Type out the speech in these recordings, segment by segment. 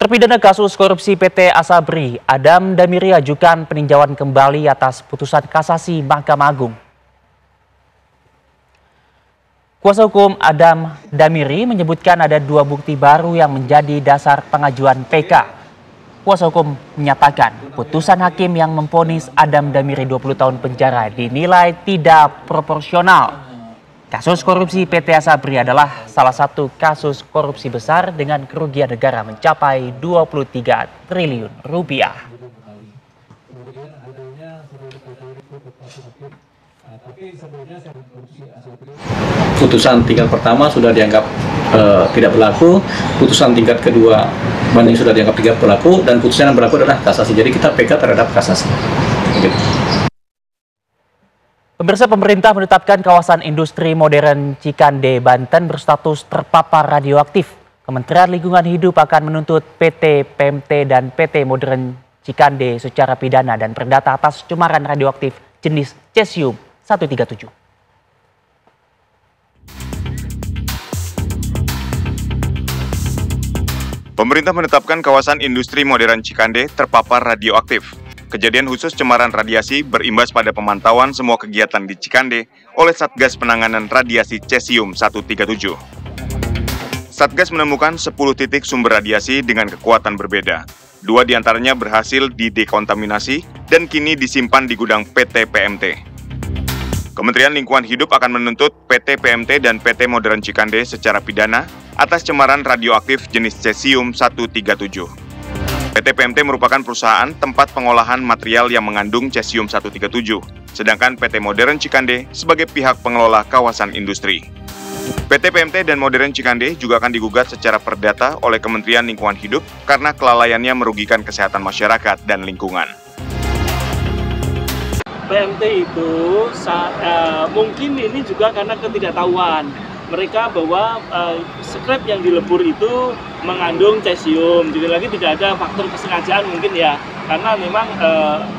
Terpidana kasus korupsi PT Asabri, Adam Damiri ajukan peninjauan kembali atas putusan kasasi Mahkamah Agung. Kuasa hukum Adam Damiri menyebutkan ada dua bukti baru yang menjadi dasar pengajuan PK. Kuasa hukum menyatakan putusan hakim yang memvonis Adam Damiri 20 tahun penjara dinilai tidak proporsional. Kasus korupsi PT Asabri adalah salah satu kasus korupsi besar dengan kerugian negara mencapai 23 triliun rupiah. Putusan tingkat pertama sudah dianggap tidak berlaku, putusan tingkat kedua banding sudah dianggap tidak berlaku, dan putusan yang berlaku adalah kasasi. Jadi kita PK terhadap kasasi. Begitu. Pemirsa, pemerintah menetapkan kawasan industri modern Cikande, Banten berstatus terpapar radioaktif. Kementerian Lingkungan Hidup akan menuntut PT PMT dan PT Modern Cikande secara pidana dan perdata atas cemaran radioaktif jenis cesium-137. Pemerintah menetapkan kawasan industri modern Cikande terpapar radioaktif. Kejadian khusus cemaran radiasi berimbas pada pemantauan semua kegiatan di Cikande oleh Satgas Penanganan Radiasi Cesium-137. Satgas menemukan 10 titik sumber radiasi dengan kekuatan berbeda. 2 diantaranya berhasil didekontaminasi dan kini disimpan di gudang PT PMT. Kementerian Lingkungan Hidup akan menuntut PT PMT dan PT Modern Cikande secara pidana atas cemaran radioaktif jenis cesium-137. PT PMT merupakan perusahaan tempat pengolahan material yang mengandung cesium-137, sedangkan PT Modern Cikande sebagai pihak pengelola kawasan industri. PT PMT dan Modern Cikande juga akan digugat secara perdata oleh Kementerian Lingkungan Hidup karena kelalaiannya merugikan kesehatan masyarakat dan lingkungan. PMT itu mungkin ini juga karena ketidaktahuan mereka bahwa scrap yang dilebur itu mengandung cesium. Jadi lagi tidak ada faktor kesengajaan mungkin ya, karena memang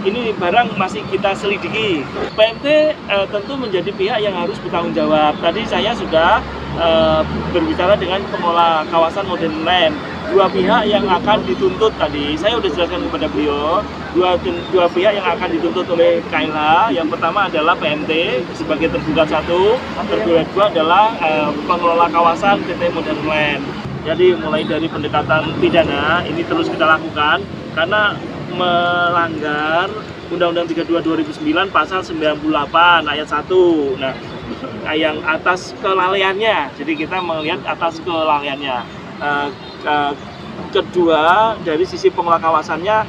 ini barang masih kita selidiki. PMT tentu menjadi pihak yang harus bertanggung jawab. Tadi saya sudah berbicara dengan pengelola kawasan Modern Land. Dua pihak yang akan dituntut tadi, saya sudah jelaskan kepada beliau, dua pihak yang akan dituntut oleh KLH. Yang pertama adalah PMT sebagai tergugat satu, tergugat dua adalah pengelola kawasan PT Modern Land. Jadi mulai dari pendekatan pidana ini terus kita lakukan karena melanggar Undang-Undang 32 2009 pasal 98 ayat 1. Nah, yang atas kelalaiannya, jadi kita melihat atas kelalaiannya. Kedua, dari sisi pengelola kawasannya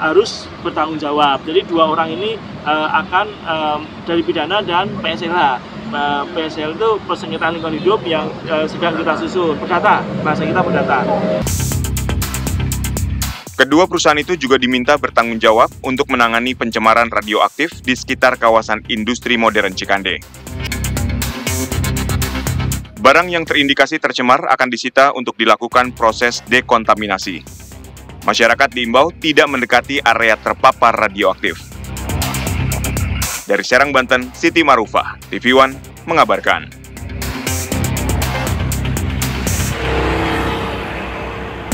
harus bertanggung jawab. Jadi dua orang ini akan dari pidana dan PSLH. PSL itu persengketaan lingkungan hidup yang sedang kita susun. Perdata, bahasa kita perdata. Kedua perusahaan itu juga diminta bertanggung jawab untuk menangani pencemaran radioaktif di sekitar kawasan industri modern Cikande. Barang yang terindikasi tercemar akan disita untuk dilakukan proses dekontaminasi. Masyarakat diimbau tidak mendekati area terpapar radioaktif. Dari Serang, Banten, Siti Marufah, TV One mengabarkan.